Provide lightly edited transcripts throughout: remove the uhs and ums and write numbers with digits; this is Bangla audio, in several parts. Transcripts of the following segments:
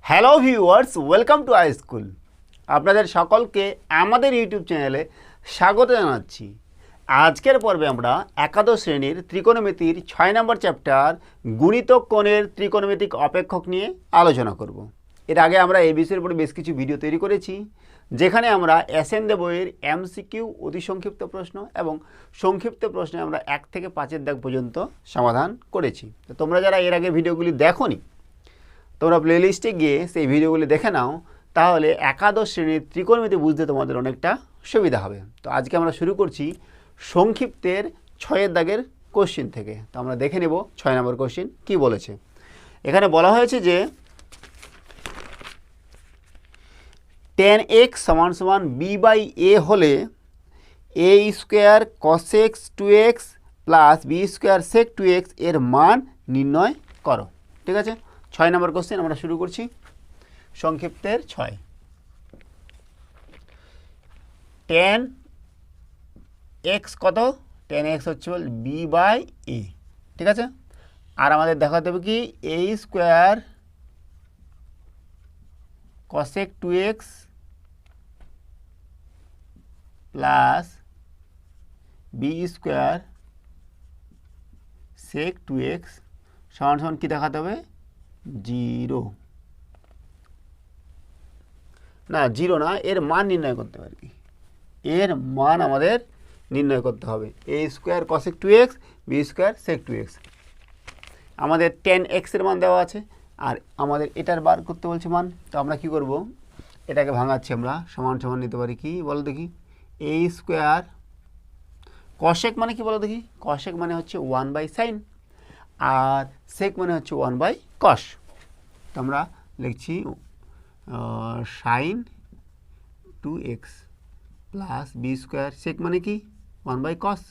Hello viewers, welcome to I school. আপনাদের সকলকে আমাদের ইউটিউব চ্যানেলে স্বাগত জানাচ্ছি। আজকের পর্বে আমরা একাদশ শ্রেণীর ত্রিকোণমিতির 6 নম্বর চ্যাপ্টার গুণিতক কোণের ত্রিকোণমিতিক অপেক্ষক নিয়ে আলোচনা করব। এর আগে আমরা এই বিষয়ের উপরে বেশ কিছু ভিডিও তৈরি করেছি, যেখানে আমরা এসএনদে বইয়ের এমসিকিউ, অতি সংক্ষিপ্ত প্রশ্ন এবং সংক্ষিপ্ত প্রশ্নে আমরা 1 থেকে 5 দাগ পর্যন্ত সমাধান করেছি। তো তোমরা যারা এর আগে ভিডিওগুলি দেখোনি, তোমরা প্লেলিস্টে গিয়ে সেই ভিডিওগুলি দেখে নাও, তাহলে একাদশ শ্রেণীর ত্রিকোণমিতি বুঝতে তোমাদের অনেকটা সুবিধা হবে। তো আজকে আমরা শুরু করছি সংক্ষিপ্তের 6 দাগের কোশ্চিন থেকে। তো আমরা দেখে নেব 6 নম্বর কোশ্চিন কি বলেছে। এখানে বলা হয়েছে যে 10x = b/a হলে a square cos x 2x plus b square sec 2x এর মান নির্ণয় করো। ঠিক আছে, 6 নম্বর কোশ্চেন আমরা শুরু করছি। সংক্ষিপ্তের 6। 10x কত? 10x হচ্ছে বল b/a। ঠিক আছে, আর আমাদের দেখাতে হবে কি a square cosec 2x plus b square sec 2x সমান সমান কি দেখাতে হবে? 0 না, 0 না, এর মান নির্ণয় করতে হবে আর কি। এর মান আমাদের নির্ণয় করতে হবে। a square cosec 2x b square sec 2x। আমাদের 10x এর মান দেওয়া আছে, আর আমাদের এটার বার করতে বলছে মান। তো আমরা কি করব, এটাকে ভাঙাচ্ছি আমরা। সমান সমান নিতে পারি কি বলো দেখি? a স্কোয়ার cosec মানে কি বলো দেখি? cosec মানে হচ্ছে 1/sin, আর sec মানে হচ্ছে 1/cos। তো আমরা লিখছি sin 2x plus b square sec মানে কি 1/cos,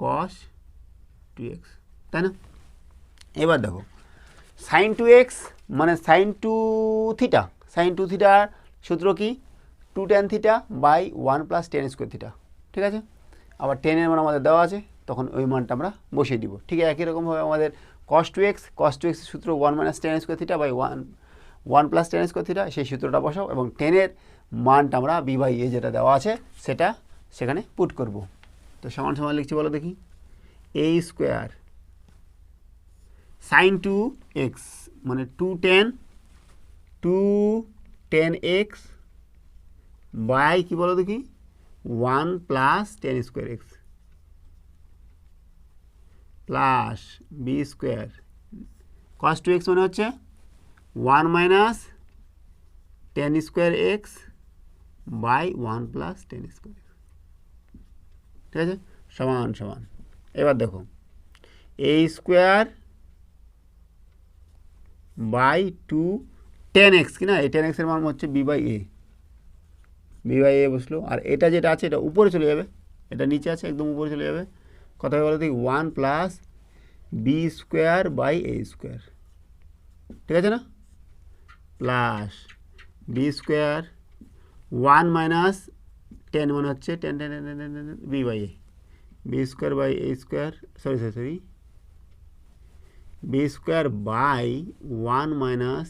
cos 2x, তাই না? এবার দেখো sin 2x মানে sin 2 থিটা। sin 2 থিটার সূত্র কি? 2 tan theta by 1 plus tan square theta. ঠিক আছে, আবার 10 এর মান আমাদের দেওয়া আছে, তখন ওই মানটা আমরা বসিয়ে দিব। ঠিক আছে, একই রকমভাবে আমাদের cos 2x এর সূত্র 1 minus tan square theta by 1 plus tan square theta, সেই সূত্রটা বসাও এবং 10 এর মানটা আমরা b/a যেটা দেওয়া আছে সেটা সেখানে পুট করব। তো সমান সমান লিখছি বলো দেখি? a স্কোয়ার sin 2x মানে 2 tan x বাই কি বলো দেখি 1 plus tan square x plus b square cos 2x মানে হচ্ছে 1 minus tan square x by 1 plus tan square x। ঠিক আছে, সমান সমান। এবার দেখো a square by 2 tan x কি না, এই tan x এর মান হচ্ছে b/a। b/a বসলো, আর এটা যেটা আছে এটা উপরে চলে যাবে, এটা নিচে আছে একদম উপরে চলে যাবে। কত হবে বলো দেখি? 1 plus b square by a square. ঠিক আছে না, প্লাস b স্কোয়ার 1 মাইনাস 10 মানে হচ্ছে 10 b/a, b square by a square, sorry b square by 1 minus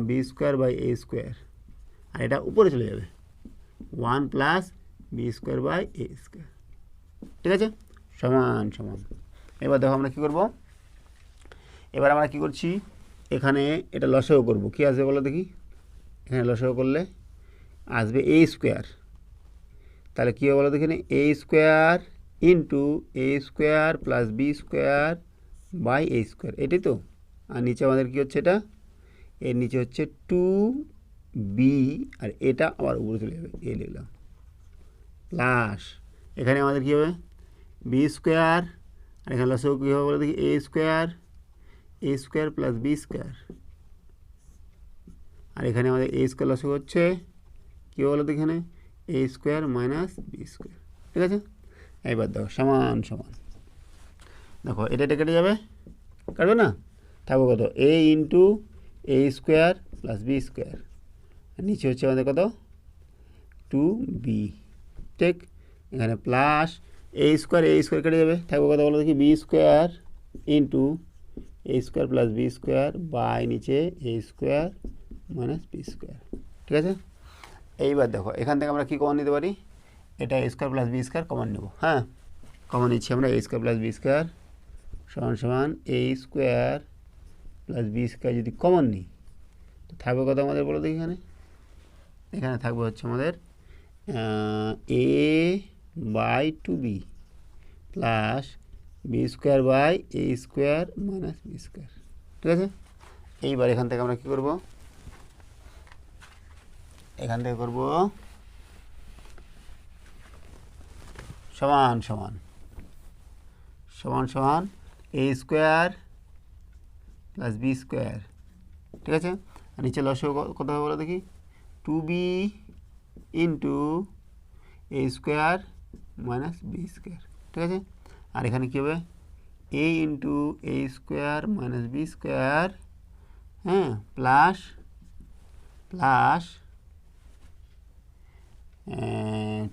b square by a square, আর এটা উপরে চলে যাবে 1 plus b square by a square. ঠিক আছে, সমান সমান। এবার দেখো আমরা কী করব, এবার আমরা কী করছি, এখানে এটা লসাগু করব। কী আসবে বলো দেখি? এখানে লসাগু করলে আসবে a স্কোয়ার। তাহলে কী হবে বলো দেখি? a square into a square plus b square by a square, এটাই তো। আর নিচে আমাদের কী হচ্ছে? এটা এর নিচে হচ্ছে 2b, আর এটা আবার উপরে চলে যাবে, a লিখলাম, প্লাস এখানে আমাদের কী হবে? b স্কোয়ার, আর এখানে লসাগু কী হবে বলে দেখি? a square plus b square, আর এখানে আমাদের a স্কোয়ার লসাগু হচ্ছে কী বলো দেখি? এখানে a square minus b square. ঠিক আছে, এইবার দেখো সমান সমান। দেখো এটা কেটে যাবে, কাটবে না? থাকবে কত? a into a square plus b square, আর নিচে হচ্ছে আমাদের কত? 2b। ঠিক, এখানে প্লাস a স্কোয়ার কেটে যাবে, থাকবে কত বলো দেখি? b square into A square plus B square by নিচে A square minus B square. ঠিক আছে, এইবার দেখো এখান থেকে আমরা কী কমন নিতে পারি, এটা A square plus B square common নেব। হ্যাঁ, কমন নিচ্ছি আমরা A square plus B square সমান সমান A square plus B square যদি কমন নিই তো থাকবে কত আমাদের বলো দেখি, এখানে থাকবে হচ্ছে আমাদের A by two B plus B square by A square minus B square. ঠিক আছে, এইবার এখান থেকে আমরা কী করব, এখান থেকে করব সমান সমান সমান সমান A square plus B square. ঠিক আছে, আর নিচে লসও কত হবে বলো দেখি, two B into A square minus B square. ঠিক আছে, আর এখানে কী হবে, A into A square minus B square, হ্যাঁ, plus plus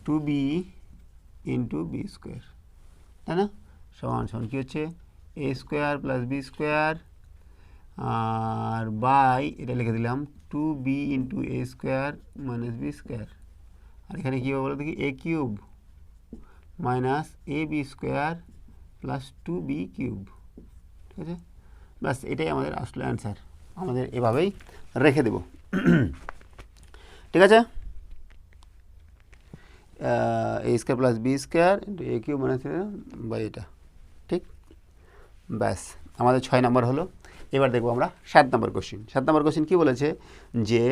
two B into B square, তাই না, সমান সমান কী হচ্ছে A square plus B square আর বাই এটা লিখে দিলাম two B into A square minus B square, আর এখানে কী হবে বলো দেখি A cube minus A B square plus two B cube. ঠিক আছে, ব্যাস এটাই আমাদের আসলে অ্যান্সার, আমাদের এভাবেই রেখে দেব। ঠিক আছে, A square plus B square into A cube minus by এটা। ঠিক, ব্যাস আমাদের 6 নম্বর হলো। এবার দেখবো আমরা 7 নম্বর কোশ্চিন। 7 নম্বর কোশ্চিন কী বলেছে যে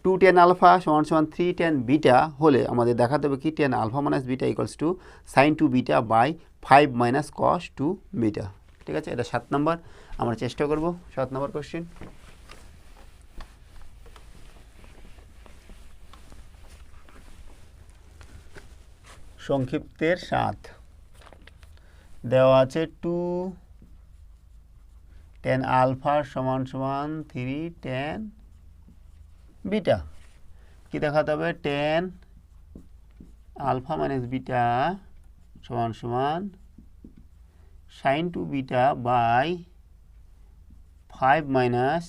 2 tan আলফা সমান সমান 3 tan বিটা হলে আমাদের দেখাতে হবে কি tan alpha minus beta equals to sine 2 beta by 5 minus cos 2 beta. ঠিক আছে, এটা 7 নম্বর, আমরা চেষ্টা করব 7 নম্বর কোশ্চিন। সংক্ষিপ্তের 7 দেওয়া আছে 2 tan আলফা সমান সমান 3 tan বিটা, কি দেখাতে হবে tan আলফা মাইনাস বিটা সমান সমান sine 2 beta by 5 minus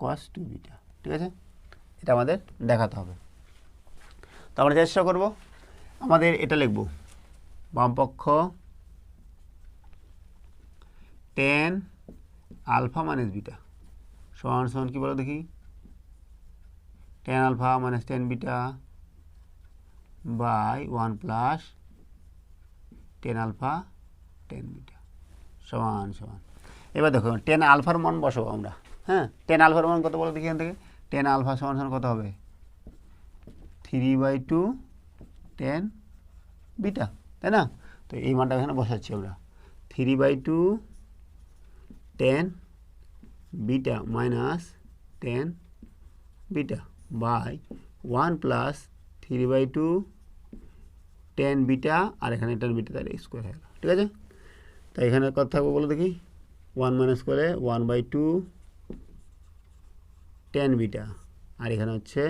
cos 2 beta. ঠিক আছে, এটা আমাদের দেখাতে হবে। তো আমরা চেষ্টা করব, আমাদের এটা লিখব বামপক্ষ tan আলফা মাইনাস বিটা সমান সমান কী বলো দেখি tan alpha minus tan beta by 1 plus tan alpha tan beta সমান সমান। এবার দেখো tan আলফার মান বসাবো আমরা। হ্যাঁ, tan আলফার মান কত বলো দেখি এখান থেকে, tan আলফা সমান সমান কত হবে 3/2 tan বিটা, তাই না, তো এই মানটা এখানে বসাচ্ছি আমরা 3/2 tan beta minus tan beta by 1 plus 3/2 tan beta আর এখানে tan বিটা তাহলে স্কোয়ার হয়ে গেল। ঠিক আছে, তাই এখানে কত থাকবে বলো দেখি 1 মাইনাস করে 1/2 tan বিটা, আর এখানে হচ্ছে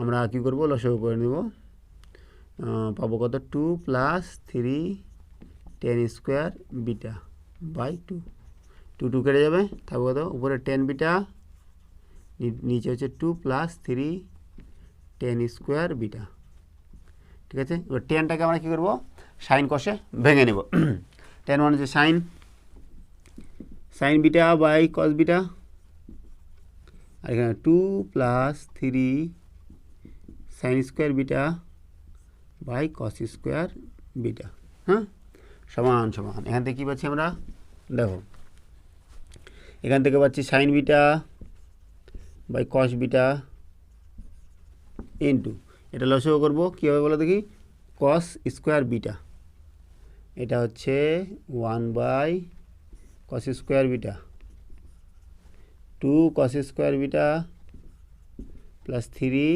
আমরা কী করবো লসাগু করে নেব, পাবো কত 2 plus 3 tan square beta by 2, 2 কেটে যাবে, থাকবে কত উপরে tan বিটা নিচে হচ্ছে 2 প্লাস 3 tan স্কোয়ার বিটা। ঠিক আছে, এবার টেনটাকে আমরা কী করবো সাইন কষে ভেঙে নেব। tan মানে হচ্ছে sine beta by cos beta, আর এখানে 2 plus 3 sine square beta by cos square beta. হ্যাঁ, সমান সমান এখান থেকে কী পাচ্ছি আমরা দেখো, এখান থেকে পাচ্ছি sine beta by cos beta into এটা লসাগু করবো কী হবে বলো দেখি কস স্কোয়ার বিটা, এটা হচ্ছে 1 by cos square beta 2 cos square beta plus 3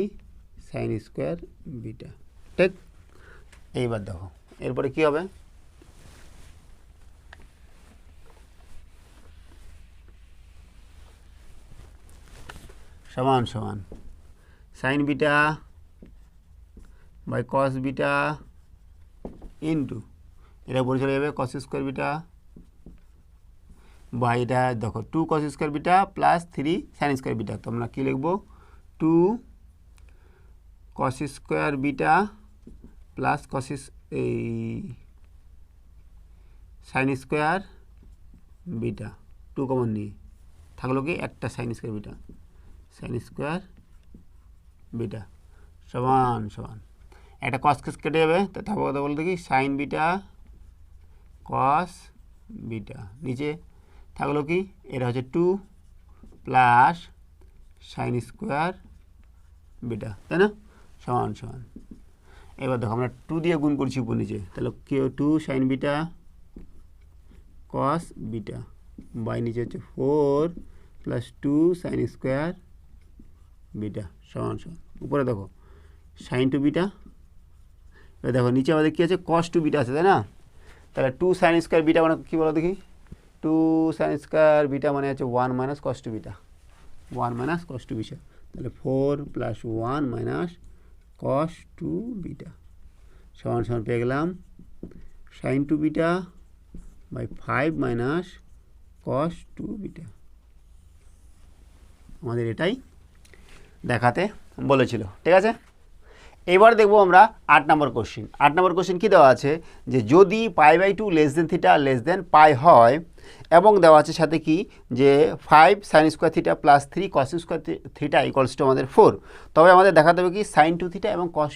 sine square beta. ঠিক, এইবার দেখো এরপরে কী হবে, সমান সমান sine beta by cos beta into এটা উপরে চলে যাবে কস স্কোয়ার বিটা বা এটা দেখো 2 cos square beta plus 3 sine square beta, তো আমরা কী লিখবো 2 কস স্কোয়ার বিটা প্লাস এই সাইন স্কোয়ার বিটা 2 কমন নিয়ে থাকলো কি একটা sign square beta, sign square beta সমান সমান একটা কস কেটে যাবে, তো থাকবো কথা বলতে কি সাইন বিটা কস বিটা, নিচে থাকলো কি এটা হচ্ছে 2 প্লাস সাইন স্কোয়ার বিটা, তাই না, সমান সমান। এবার দেখো আমরা 2 দিয়ে গুণ করছি উপর নিচে, তাহলে কি 2 sine beta cos beta by নিচে হচ্ছে 4 প্লাস 2 সাইন স্কোয়ার বিটা সমান সমান। উপরে দেখো সাইন টু বিটা, এবার দেখো নিচে আমাদের কী আছে কস টু বিটা আছে, তাই না, তাহলে 2 সাইন স্কোয়ার বিটা মানে কী বলো দেখি, 2 সাইন স্কোয়ার বিটা মানে হচ্ছে 1 minus cos two beta, 1 minus cos two beta, তাহলে 4 plus 1 minus cos two beta সমান সমান পেয়ে গেলাম sine two beta by 5 minus cos two beta. আমাদের এটাই দেখাতে বলেছিল, ঠিক আছে। এবার দেখবো আমরা 8 নম্বর কোশ্চিন। 8 নম্বর কোশ্চিন কী দেওয়া আছে, যে যদি π/2 less than theta less than pi হয় এবং দেওয়া আছে সাথে কি যে 5 sine square theta plus 3 cos square theta equals to আমাদের 4, তবে আমাদের দেখাতে হবে কি সাইন 2 থিটা এবং কস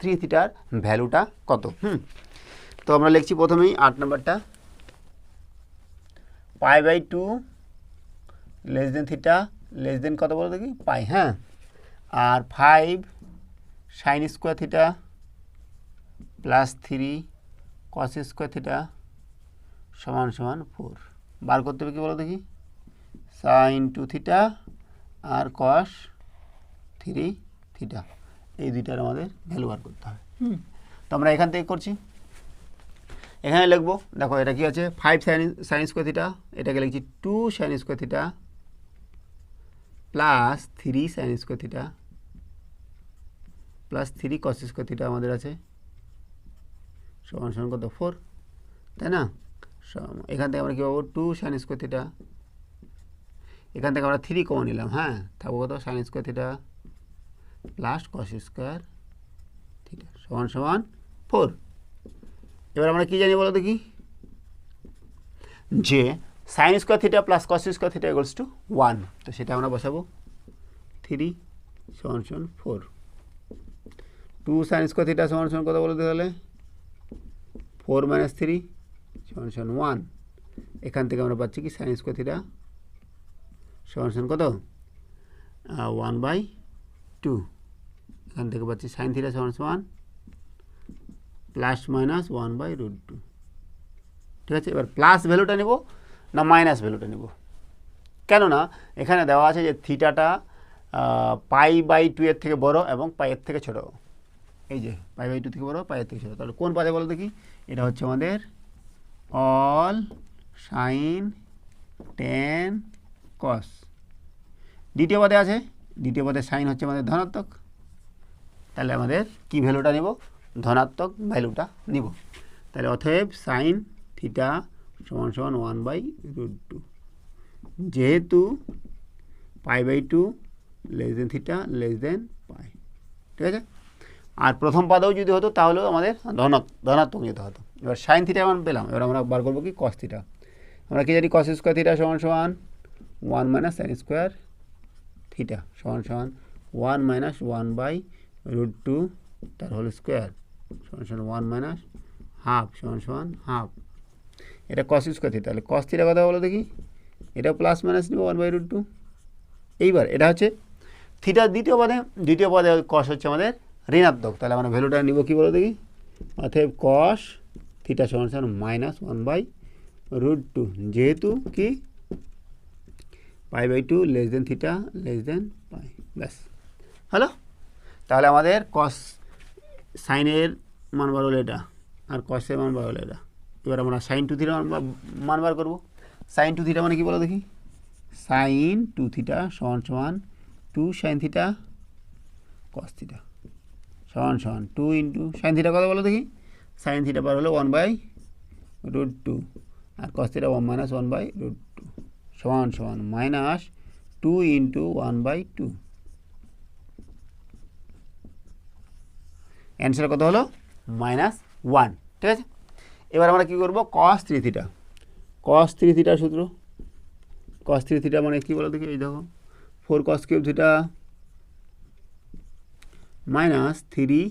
3 থিটার ভ্যালুটা কত। তো আমরা লিখছি প্রথমেই 8 নম্বরটা, π/2 less than theta less than কত বলো দেখি পাই, হ্যাঁ, আর 5 sine square theta plus 3 cos square theta সমান সমান 4 বার করতে হবে কি বলো দেখি, সাইন 2 থিটা আর কস 3 থিটা, এই দুইটার আমাদের ভ্যালু বার করতে হবে। তো আমরা এখান থেকে করছি, এখানে লিখবো দেখো এটা কি আছে 5 সাইন স্কোয়ার থিটা, এটাকে লিখছি 2 sign square theta plus 3 sine square theta plus 3 cos square theta আমাদের আছে সমান সমান কত 4, তাই না। এখান থেকে আমরা কী পাবো 2 সাইন স্কোয়ার থিটা, এখান থেকে আমরা 3 কমন নিলাম, হ্যাঁ, থাকবো কত sign square theta plus cos square theta সমান সমান 4। এবার আমরা কী জানি বলো দেখি, যে sine square theta plus cos square theta equals two 1, তো সেটা আমরা বসাবো 3 সমান সমান 4, 2 সাইন স্কোয়ার থিটা সমান সমান কত বলতে তাহলে 4 মাইনাস 3 সমান সমান 1, এখান থেকে আমরা পাচ্ছি কি সাইন স্কোয়ার থিটা সমান সমান কত 1/2, এখান থেকে পাচ্ছি সাইন থিটা সমান সমান প্লাস মাইনাস 1/√2, ঠিক আছে। এবার প্লাস ভ্যালুটা নেব না মাইনাস ভ্যালুটা নেব, কেননা এখানে দেওয়া আছে যে থিটাটা π/2 এর থেকে বড় এবং পাই এর থেকে ছোট, এই যে π/2 থেকে বড় পাই এর থেকে ছোট, তাহলে কোন পাদে বলো দেখি, এটা হচ্ছে আমাদের অল সাইন টেন কস, দ্বিতীয় পদে আছে, দ্বিতীয় পদে সাইন হচ্ছে আমাদের ধনাত্মক, তাহলে আমাদের কি ভ্যালুটা নেব ধনাত্মক ভ্যালুটা নিব, তাহলে অতএব সাইন থিটা সমান সমান 1/√2, যেহেতু π/2 less than theta less than pi, ঠিক আছে। আর প্রথম পাদেও যদি হতো তাহলেও আমাদের ধনাত্মক নিতে হতো। এবার সাইন থিটা আমরা পেলাম, এবার আমরা বার করবো কি কস থিটা, আমরা কি জানি কস স্কোয়ার থিটা সমান সমান 1 মাইনাস সাইন স্কোয়ার থিটা সমান সমান 1 মাইনাস 1/√2 তার হোল স্কোয়ার সমান সমান 1 মাইনাস হাফ সমান সমান হাফ, এটা কস স্কোয়ার থিটা, তাহলে কস থিটা কথা বলো দেখি, এটা প্লাস মাইনাস নিব 1/√2। এইবার এটা হচ্ছে থিটার দ্বিতীয় পদে কস হচ্ছে আমাদের ঋণাত্মক, তাহলে আমরা ভ্যালুটা নিব কি বলো দেখি, অতএব কস থিটা সমান সমান মাইনাস 1/√2, যেহেতু কি π/2 less than theta less than pi, ব্যাস হলো। তাহলে আমাদের কস সাইনের মান বার হলো এটা আর কসের মান বার হলো এটা, এবার আমরা সাইন 2 থিটা মান বার করবো। সাইন 2 থিটা মানে কি বলো দেখি, সাইন 2 থিটা সমান সমান 2 সাইন থিটা কস থিটা সমান সমান 2 ইন্টু সাইন থিটা কত বলো দেখি, সাইন থিটা বার হলো 1/√2 আর কস থিটা 1 মাইনাস 1/√2, সমান সমান মাইনাস 2 ইন্টু 1/2। অ্যান্সার কত হলো? -1। ঠিক আছে, এবার আমরা কী করবো? cos 3 theta. cos 3 থিটার সূত্র, cos 3 থিটা মানে কী বলো দেখি? এই দেখো 4 cos cube theta minus 3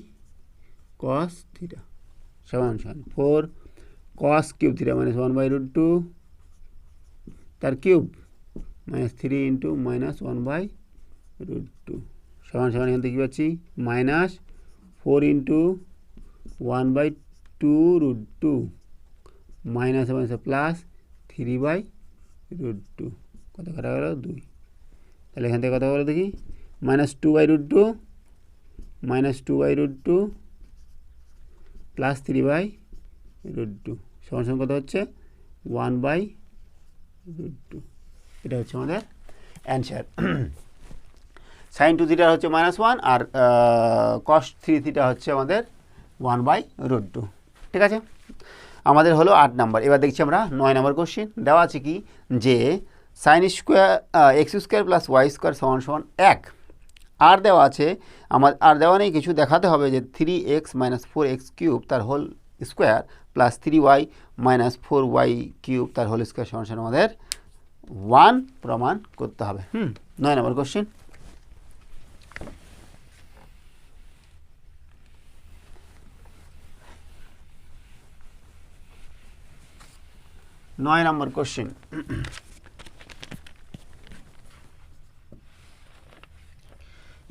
cos theta সমান সমান 4 cos কিউব থিটা মাইনাস 1/√2 তার কিউব মাইনাস 3 ইন্টু মাইনাস 1/√2 সমান সমান এখান থেকে কী পাচ্ছি? Minus 4 into 1/2√2 minus minus plus 3/√2 কত কাটা গেল? 2। তাহলে এখান থেকে কত বলো দেখি? মাইনাস 2/√2 মাইনাস 2/√2 প্লাস 3/√2 সমান সমান কত হচ্ছে? 1/√2। এটা হচ্ছে আমাদের অ্যান্সার। সাইন 2 থিটা হচ্ছে -1 আর cos 3 থিটা হচ্ছে আমাদের 1/√2। ঠিক আছে, আমাদের হলো 8 নাম্বার। এবার দেখছি আমরা 9 নাম্বার কোশ্চেন। দেওয়া আছে কি যে sine square X square plus Y square সমান সমান 1। আর দেওয়া আছে আর দেওয়া নেই কিছু, দেখাতে হবে যে 3x - 4x কিউব তার whole square plus 3y - 4y cube তার হোল স্কোয়ার সমান সমান আমাদের 1 প্রমাণ করতে হবে। 9 নম্বর কোশ্চেন। নয় নম্বর question.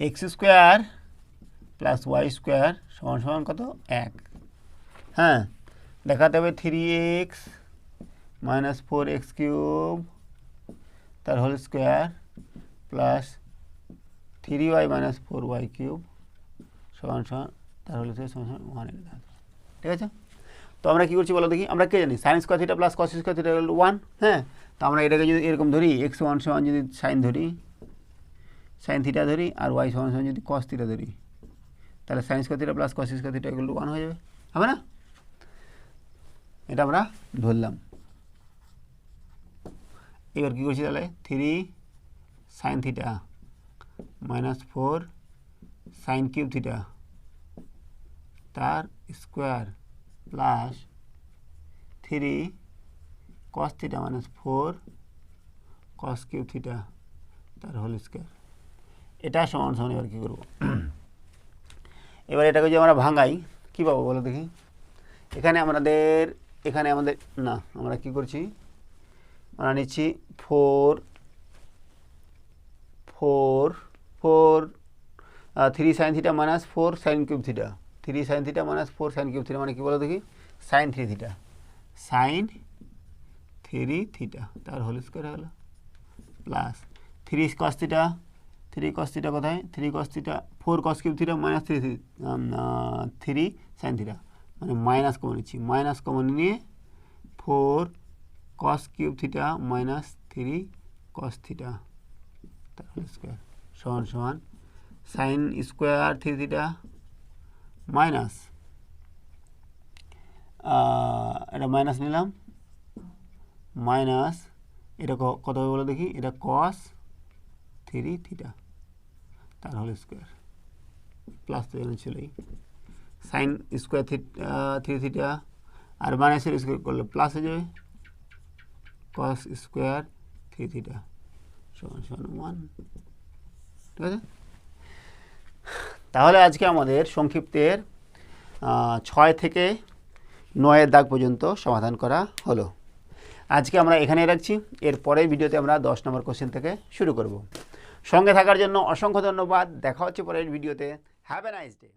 X square plus Y square সমান সমান কত? 1। হ্যাঁ, দেখাতে হবে 3x - 4x কিউব তার whole square plus 3y - 4y cube সমান সমান তার হোল স্কোয়ার সমান সমান 1। ঠিক আছে, তো আমরা কী করছি বলো দেখি? আমরা কে জানি sign square theta plus cos square theta 1। হ্যাঁ, তো আমরা এটাকে যদি এরকম ধরি x1 সমান যদি সাইন ধরি, সাইন থিটা ধরি, আর ওয়াই সমান সমান যদি কস থিটা ধরি, তাহলে sign square theta plus cos square theta 1 হয়ে যাবে, হবে না? এটা আমরা ধরলাম। এবার কী করছি তাহলে? 3 sine theta minus 4 sine cube theta তার square plus 3 cos theta minus 4 cos cube theta তার হোল স্কোয়ার। এটা সমান সমান এবার কী করবো? এবার এটাকে যদি আমরা ভাঙাই কী পাবো বলো দেখি? এখানে আমাদের না, আমরা কি করছি? আমরা নিচ্ছি 3 sine theta minus 4 sine cube theta, 3 sine theta minus 4 sine cube theta মানে কি বলো দেখি? সাইন 3 থিটা, সাইন 3 থিটা তার হোল স্কোয়ার হলো plus 3 cos theta, 3 cos theta কোথায়? 3 cos theta 4 cos cube theta minus 3 sine theta মানে মাইনাস কমন নিচ্ছি, মাইনাস কমন নিয়ে 4 cos cube theta minus 3 cos theta তার হোল স্কোয়ার সমান সমান সাইন স্কোয়ার 3 থিটা মাইনাস এটা মাইনাস নিলাম, মাইনাস এটা কত হবে বলে দেখি? এটা কস 3 থিটা তার হোল স্কোয়ার প্লাস তো এখানে ছিলই সাইন স্কোয়ার 3 থিটা আর মাইনাসের স্কোয়ার করলে প্লাস হয়ে যাবে কস স্কোয়ার 3 থিটা সমান সমান 1। ঠিক আছে, তাহলে আজকে আমাদের সংক্ষিপ্তের 6 থেকে 9 দাগ পর্যন্ত সমাধান করা হলো। আজকে আমরা এখানে রাখছি, এর পরের ভিডিওতে আমরা 10 নম্বর কোশ্চেন থেকে শুরু করব। সঙ্গে থাকার জন্য অসংখ্য ধন্যবাদ। দেখা হচ্ছে পরের ভিডিওতে। Have a nice day.